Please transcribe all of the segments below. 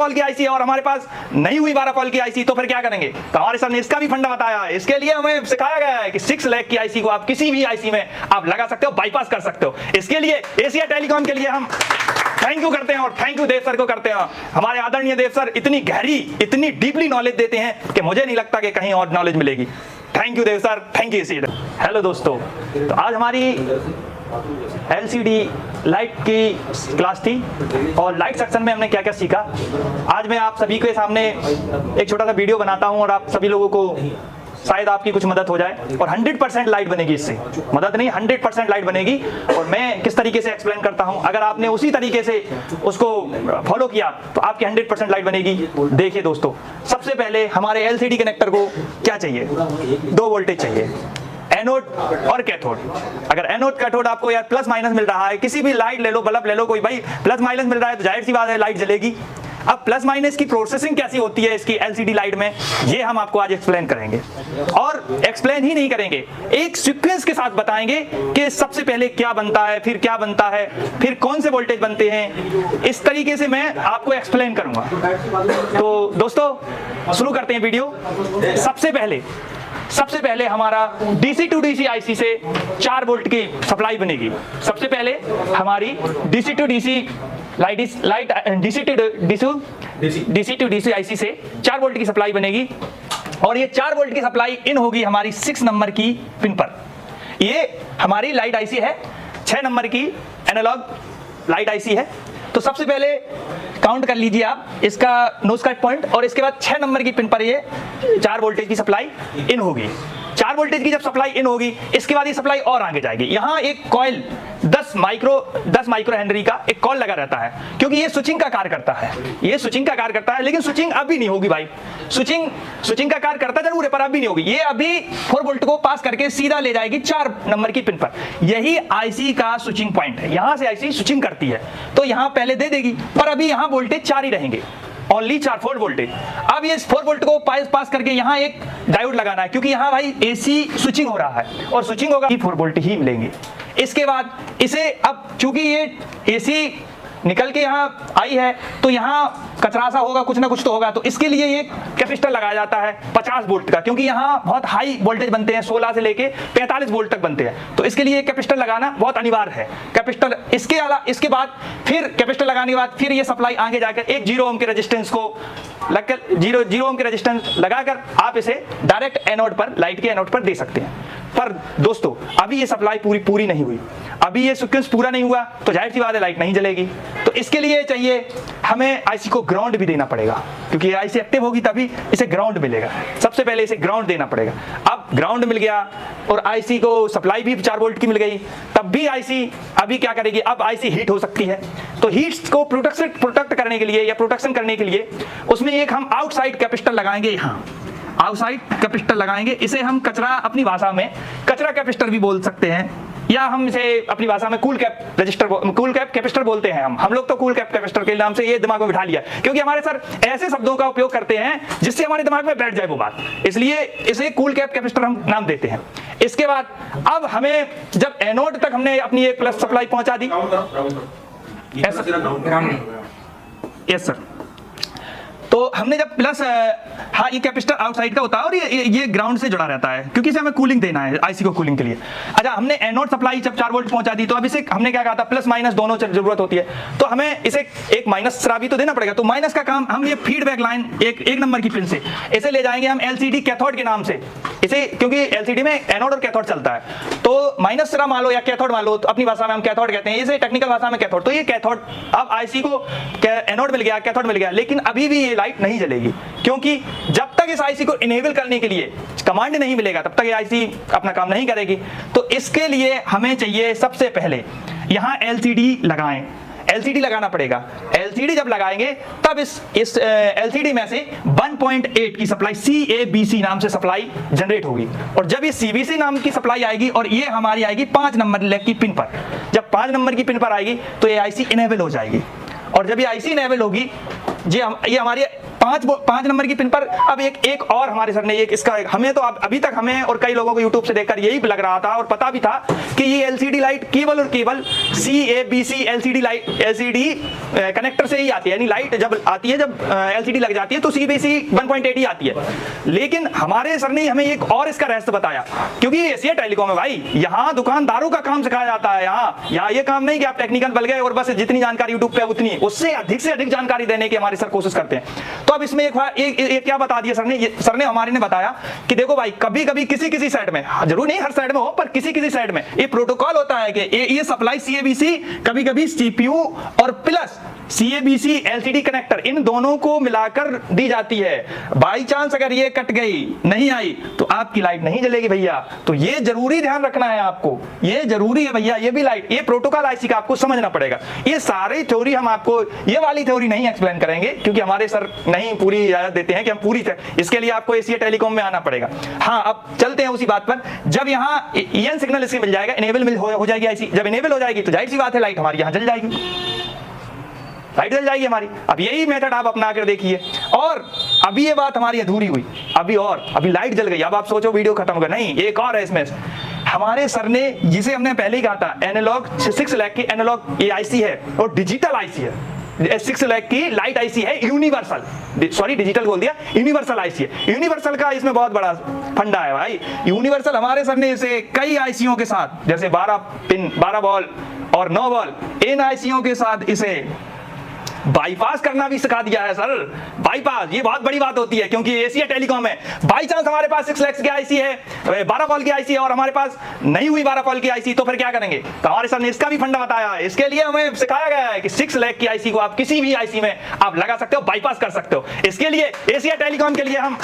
Volt की IC है और हमारे पास नहीं हुई 12 वोल्ट की आईसी, तो फिर क्या करेंगे? तो हमारे सर ने इसका भी फंडा बताया है। इसके लिए हमें सिखाया गया है कि 6 लाख की आईसी को आप किसी भी आईसी में आप लगा सकते हो, बाईपास कर सकते हो। इसके लिए एशिया टेलीकॉम के लिए हम थैंक यू करते हैं और थैंक यू देव सर को करते हैं। हमारे आदरणीय देव सर इतनी गहरी, इतनी डीपली नॉलेज देते हैं कि मुझे नहीं लगता कि कहीं और नॉलेज मिलेगी। Thank you Dev sir, thank you Asia. Hello दोस्तों, तो आज हमारी LCD लाइट की क्लास थी और लाइट सेक्शन में हमने क्या क्या सीखा आज मैं आप सभी के सामने एक छोटा सा वीडियो बनाता हूं और आप सभी लोगों को शायद आपकी कुछ मदद हो जाए और 100% लाइट बनेगी। इससे मदद नहीं, 100% लाइट बनेगी। और मैं किस तरीके से एक्सप्लेन करता हूं, अगर आपने उसी तरीके से उसको फॉलो किया तो आपकी 100% लाइट बनेगी। देखिए दोस्तों, सबसे पहले हमारे LCD कनेक्टर को क्या चाहिए? 2 वोल्टेज चाहिए, एनोड और कैथोड। अगर एनोड कैथोड आपको यार प्लस माइनस मिल रहा है, किसी भी लाइट ले लो, बल्ब ले लो, कोई भाई प्लस माइनस मिल रहा है तो जाहिर सी बात है लाइट जलेगी। अब प्लस माइनस की प्रोसेसिंग कैसी होती है इसकी LCD लाइट में, ये हम आपको आज एक्सप्लेन करेंगे। और एक्सप्लेन ही नहीं करेंगे, एक सीक्वेंस के साथ बताएंगे कि सबसे पहले क्या बनता है, फिर क्या बनता है, फिर कौन से वोल्टेज बनते हैं। इस तरीके से मैं आपको एक्सप्लेन करूंगा। तो दोस्तों शुरू करते हैं वीडियो। सबसे पहले हमारा DC टू DC IC से 4 वोल्ट की सप्लाई बनेगी। सबसे पहले हमारी DC टू DC IC से 4 वोल्ट की सप्लाई बनेगी और ये 4 वोल्ट की सप्लाई इन होगी हमारी 6 नंबर की पिन पर। ये हमारी लाइट IC है, 6 नंबर की एनालॉग लाइट IC है। तो सबसे पहले काउंट कर लीजिए आप इसका नोज कट पॉइंट और इसके बाद 6 नंबर की पिन पर ये 4 वोल्टेज की सप्लाई इन होगी। 4 वोल्टेज की जब सप्लाई इन होगी, इसके बाद ये सप्लाई और आगे जाएगी। यहाँ एक कॉइल 10 माइक्रो हेनरी का एक कॉइल लगा रहता है, क्योंकि ये स्विचिंग का कार्य करता है। ये स्विचिंग का कार्य करता है, लेकिन स्विचिंग अभी नहीं होगी भाई। स्विचिंग का कार्य करता जरूर है पर अभी नहीं होगी। ये अभी 4 वोल्ट को पास करके सीधा ले जाएगी 4 नंबर की पिन पर। यही IC का स्विचिंग पॉइंट है, यहाँ से IC स्विचिंग करती है तो यहाँ पहले दे देगी, पर अभी यहाँ वोल्टेज 4 ही रहेंगे, ओनली 4 वोल्टेज। अब ये 4 वोल्ट को पास करके यहाँ एक डायोड लगाना है, क्योंकि यहाँ भाई AC स्विचिंग हो रहा है और स्विचिंग होगा 4 वोल्ट ही मिलेंगे। इसके बाद इसे अब चूंकि ये AC निकल के यहाँ आई है तो यहाँ कचरा सा होगा, कुछ ना कुछ तो होगा, तो इसके लिए ये कैपेसिटर लगाया जाता है 50 वोल्ट का, क्योंकि यहाँ बहुत हाई वोल्टेज बनते हैं, 16 से लेके 45 वोल्ट तक बनते हैं। तो इसके लिए कैपेसिटर लगाना बहुत अनिवार्य है। कैपेसिटर इसके बाद फिर कैपेसिटर लगाने के बाद फिर ये सप्लाई आगे जाकर एक 0 ओम के रेजिस्टेंस को लगकर 0 ओम के रेजिस्टेंस लगाकर आप इसे डायरेक्ट एनोड पर, लाइट के एनोड पर दे सकते हैं। पर दोस्तों अभी ये सप्लाई पूरी नहीं हुई, अभी ये सीक्वेंस पूरा नहीं हुआ तो जाहिर सी बात है लाइट नहीं जलेगी। तो इसके लिए चाहिए हमें IC को ग्राउंड भी देना पड़ेगा, क्योंकि ये IC एक्टिव होगी तभी इसे ग्राउंड मिलेगा। सबसे पहले इसे ग्राउंड देना पड़ेगा। अब ग्राउंड मिल गया और IC को सप्लाई भी 4 वोल्ट की मिल गई, तब भी IC अभी क्या करेगी? अब IC हीट हो सकती है। तो हीट को प्रोटेक्ट करने के लिए या प्रोटेक्शन करने के लिए उसमें एक हम आउटसाइड कैपेसिटर लगाएंगे। यहाँ आउटसाइड कैपेसिटर लगाएंगे, इसे हम अपनी भाषा में कचरा कैपेसिटर भी बोल सकते हैं, या हम इसे अपनी भाषा में कूल कैप कैपेसिटर बोलते हैं। हम लोग तो कूल कैप कैपेसिटर के नाम से ये दिमाग में बिठा लिया, क्योंकि हमारे सर ऐसे शब्दों का उपयोग करते हैं जिससे हमारे दिमाग में बैठ जाए वो बात, इसलिए इसे कूल कैप कैपेसिटर हम नाम देते हैं। इसके बाद अब हमें जब एनोड तक हमने अपनी एक प्लस सप्लाई पहुंचा दी, यस सर, तो हमने जब प्लस ये कैपेसिटर आउटसाइड का होता है और ये ग्राउंड से जुड़ा रहता है, क्योंकि इसे हमें कूलिंग देना है IC को कूलिंग के लिए। अच्छा, हमने एनोड सप्लाई जब 4 वोल्ट पहुंचा दी तो अब इसे हमने क्या कहा था, प्लस माइनस दोनों जरूरत होती है, तो हमें इसे एक माइनस भी तो देना पड़ेगा। तो माइनस का काम हम ये फीडबैक लाइन एक नंबर की पिन से इसे ले जाएंगे हम LCD कैथोड के नाम से इसे, क्योंकि LCD में एनोड और कैथोड चलता है। तो माइनस मान लो या कैथोड मान लो, तो अपनी भाषा में हम कैथोड कहते हैं, इसे टेक्निकल भाषा में कैथोड। तो ये कैथोड, अब IC को एनोड मिल गया, कैथोड मिल गया, लेकिन अभी भी ये लाइट नहीं जलेगी, क्योंकि जब तक इस IC को इनेबल करने के लिए कमांड नहीं मिलेगा तब तक ये IC अपना काम नहीं करेगी। तो इसके लिए हमें चाहिए सबसे पहले यहाँ LCD लगाएं, LCD लगाना पड़ेगा। LCD जब लगाएंगे तब इस LCD में से 1.8 की सप्लाई CABC नाम से सप्लाई जनरेट होगी, और जब ये CBC नाम की सप्लाई आएगी और ये हमारी आएगी 5 नंबर की पिन पर, जब 5 नंबर की पिन पर आएगी तो ये IC इनेबल हो जाएगी। और जब ये IC इनेबल होगी, ये हमारी पांच नंबर की पिन पर अब एक और हमारे सर ने इसका हमें तो अभी तक हमें और कई लोगों को यूट्यूब से देखकर यही लग रहा था और पता भी था कि ये एलसीडी लाइट केवल और केवल CABC LCD light LCD connector से ही आती है, यानी लाइट जब आती है, जब एलसीडी लग जाती है तो CABC 1.8 ही आती है। लेकिन हमारे सर ने हमें एक और इसका रहस्य बताया, क्योंकि ये एशिया टेलीकॉम है भाई, यहाँ दुकानदारों का काम सिखाया जाता है। यहाँ ये काम नहीं कि आप टेक्निकल बन गए और बस जितनी जानकारी यूट्यूब पे उतनी, उससे अधिक से अधिक जानकारी देने की हमारे सर कोशिश करते हैं। तो अब इसमें एक क्या बता दिया सर ने हमारे ने बताया कि देखो भाई, कभी कभी किसी साइड में, जरूर नहीं हर साइड में हो, पर किसी साइड में ये प्रोटोकॉल होता है कि ये सप्लाई CABC कभी कभी CPU और प्लस CABC LCD कनेक्टर इन दोनों को मिलाकर दी जाती है। बाई चांस अगर ये कट गई, नहीं आई, तो आपकी लाइट नहीं जलेगी भैया। तो ये जरूरी ध्यान रखना है आपको, ये जरूरी है भैया। ये भी लाइट, ये प्रोटोकॉल IC का आपको समझना पड़ेगा। ये सारी थ्योरी हम आपको, ये वाली थ्योरी नहीं एक्सप्लेन करेंगे, क्योंकि हमारे सर नहीं पूरी इजाजत देते हैं कि हम पूरी, इसके लिए आपको एशिया टेलीकॉम में आना पड़ेगा। हाँ, अब चलते हैं उसी बात पर। जब यहाँ EN सिग्नल इसके मिल जाएगा, इनेबल हो जाएगी IC, जब इनेबल हो जाएगी तो जाहिर सी बात है लाइट हमारी यहाँ जल जाएगी, लाइट जल जाएगी हमारी। अब यही मेथड आप अपना कर देखिए। और अभी ये बात हमारी अधूरी हुई, अभी लाइट जल गई। अब आप सोचो वीडियो खत्म होगा, नहीं, एक और है इसमें। हमारे सर ने, जिसे हमने पहले ही कहा था, एनालॉग 6 लाख की एनालॉग ये IC है और डिजिटल IC है। 6 लाख की लाइट IC है, यूनिवर्सल, सॉरी डिजिटल बोल दिया, यूनिवर्सल IC है। यूनिवर्सल का इसमें बहुत बड़ा फंडा है भाई। यूनिवर्सल हमारे सर ने इसे कई ICओं के साथ, जैसे 12 पिन, 12 बॉल और 9 बॉल, इन ICओं के साथ इसे बाईपास करना भी सिखा दिया है सर। बाईपास, ये बहुत बड़ी बात होती है, क्योंकि एशिया टेलीकॉम है। बाई चांस हमारे पास 6 लाख की IC है, 12 वोल्ट की IC है, और हमारे पास नहीं हुई 12 वोल्ट की IC, तो फिर क्या करेंगे? तो हमारे सर ने इसका भी फंडा बताया है। इसके लिए हमें सिखाया गया है कि 6 लाख की IC को आप किसी भी IC में आप लगा सकते हो, बाईपास कर सकते हो। इसके लिए एशिया टेलीकॉम के लिए हम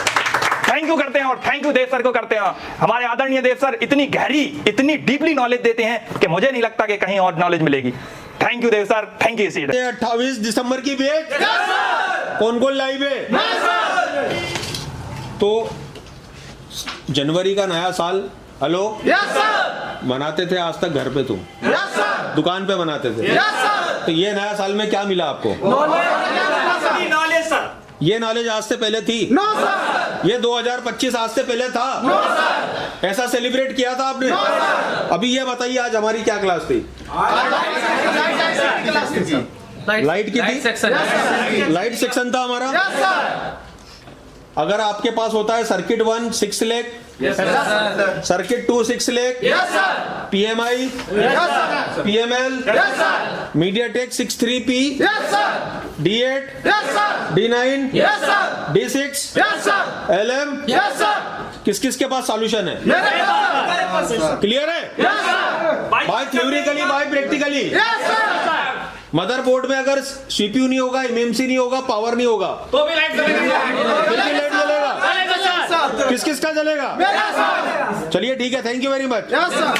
थैंक यू करते हैं, और थैंक यू देव सर को करते हैं। हमारे आदरणीय देव सर इतनी गहरी, इतनी डीपली नॉलेज देते हैं कि मुझे नहीं लगता कि कहीं और नॉलेज मिलेगी। Thank you Dev sir, thank you. 28 दिसंबर की बैच कौन कौन लाइव है? तो जनवरी का नया साल, हेलो, यस सर, मनाते थे आज तक घर पे, तुम यस सर, दुकान पे मनाते थे, यस सर। तो ये नया साल में क्या मिला आपको? Knowledge sir. ये नॉलेज आज से पहले थी? No sir. ये 2025 आज से पहले था? No sir. ऐसा सेलिब्रेट किया था आपने? No sir. अभी ये बताइए, आज हमारी क्या क्लास थी? लाइट की थी, लाइट सेक्शन था हमारा। Yes sir. अगर आपके पास होता है circuit 1 6 lakh, circuit 2 6 lakh, yes sir. PMI, yes sir. PML, yes sir. MediaTek 63P, yes sir. D8, yes sir. D9, yes sir. D6, yes sir. LM, yes sir. किस किस के पास सॉल्यूशन है? मेरे पास सर। क्लियर है? Yes sir. By theoretically, by practically. Yes sir. Motherboard में अगर CPU नहीं होगा, MMC नहीं होगा, पावर नहीं होगा, तो भी लाइट जलेगा, फिर भी लाइट जलेगा। किस किस का जलेगा? मेरा सर। चलिए ठीक है, thank you very much. Yes sir.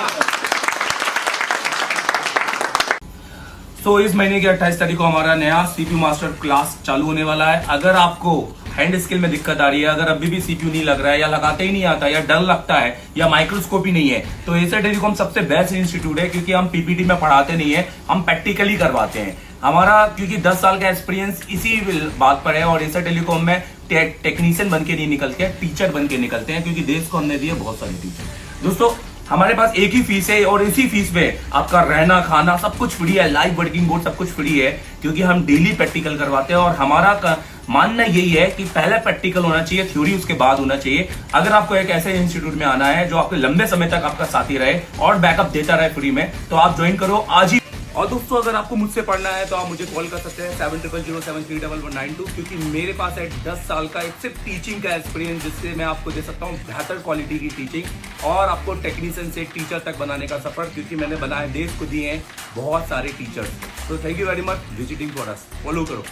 तो इस महीने की 28 तारीख को हमारा नया CPU मास्टर क्लास चालू होने वाला है। अगर आपको हैंड स्किल में दिक्कत आ रही है, अगर अभी भी CPU नहीं लग रहा है, या लगाते ही नहीं आता, या डर लगता है, या माइक्रोस्कोप ही नहीं है, तो एशिया टेलीकॉम सबसे बेस्ट इंस्टीट्यूट है, क्योंकि हम PPT में पढ़ाते नहीं है, हम प्रैक्टिकली करवाते हैं। हमारा क्योंकि 10 साल का एक्सपीरियंस इसी बात पर है, और एशिया टेलीकॉम में टेक्नीशियन बन के नहीं निकलते हैं, टीचर बन के निकलते हैं, क्योंकि देश को हमने दिए बहुत सारे टीचर। दोस्तों, हमारे पास एक ही फीस है, और इसी फीस में आपका रहना खाना सब कुछ फ्री है, लाइव वर्किंग बोर्ड सब कुछ फ्री है, क्योंकि हम डेली प्रैक्टिकल करवाते हैं। और हमारा मानना यही है कि पहले प्रैक्टिकल होना चाहिए, थ्योरी उसके बाद होना चाहिए। अगर आपको एक ऐसे इंस्टीट्यूट में आना है जो आपके लंबे समय तक आपका साथी रहे और बैकअप देता रहे फ्री में, तो आप ज्वाइन करो आज ही। और दोस्तों, अगर आपको मुझसे पढ़ना है तो आप मुझे कॉल कर सकते हैं 7007311192, क्योंकि मेरे पास है 10 साल का एक सिर्फ टीचिंग का एक्सपीरियंस, जिससे मैं आपको दे सकता हूँ बेहतर क्वालिटी की टीचिंग, और आपको टेक्नीशियन से टीचर तक बनाने का सफर, क्योंकि मैंने बनाए, देश को दिए हैं बहुत सारे टीचर्स। तो thank you very much visiting for us, follow करो।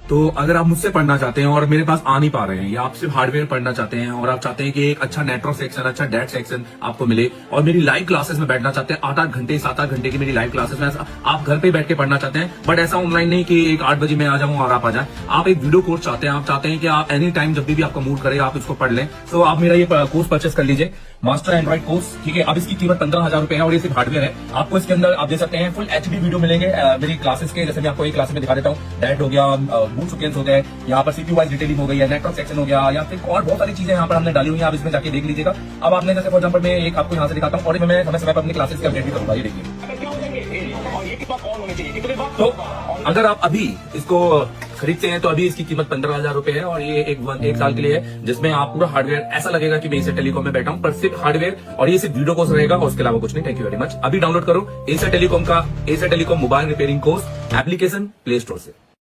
तो अगर आप मुझसे पढ़ना चाहते हैं और मेरे पास आ नहीं पा रहे हैं, या आप सिर्फ हार्डवेयर पढ़ना चाहते हैं, और आप चाहते हैं कि एक अच्छा नेटवर्क सेक्शन, अच्छा डेट सेक्शन आपको मिले, और मेरी लाइव क्लासेस में बैठना चाहते हैं, 8-8 घंटे 7-8 घंटे की मेरी लाइव क्लासेस में आप घर पे बैठ के पढ़ना चाहते हैं, बट ऐसा ऑनलाइन नहीं कि एक 8 बजे मैं आ जाऊं और आप आ जाए। आप एक वीडियो कोर्स चाहते हैं, आप चाहते हैं कि आप एनी टाइम जब भी आपका मूड करे आप इसको पढ़ लें, तो आप मेरा ये कोर्स परचेस कर लीजिए, मास्टर एंड्रॉइड कोर्स। ठीक है, अब इसकी कीमत 15,000 रुपए है, और ये सिर्फ हार्डवेयर है। आपको इसके अंदर आप दे सकते हैं फुल HD वीडियो मिलेंगे मेरी क्लासेस के, जैसे मैं आपको एक क्लास में दिखा देता हूँ, डायरेक्ट हो गया, बूट सीक्वेंस हो गए, यहाँ पर सीपीयू वाइज डिटेलिंग हो गई है, नेटवर्क सेक्शन हो गया, या फिर और बहुत सारी चीजें यहाँ पर हमने डाली हुई है, आप इसमें जाके देख लीजिएगा। अब आपने जैसे फॉर एग्जाम्पल मैं एक आपको यहाँ से दिखाता हूँ, और मैं समय समय पर अपनी क्लासेस की अपडेट भी करूंगा, ये देखिए। तो अगर आप अभी इसको खरीदते हैं तो अभी इसकी कीमत 15,000 रुपए है, और ये एक साल के लिए है, जिसमें आप पूरा हार्डवेयर ऐसा लगेगा कि मैं इसे टेलीकॉम में बैठा हूं, पर सिर्फ हार्डवेयर, और ये सिर्फ वीडियो कोर्स रहेगा और उसके अलावा कुछ नहीं। Thank you very much. अभी डाउनलोड करो एसर टेलीकॉम का Acer telecom mobile repairing course application play store से।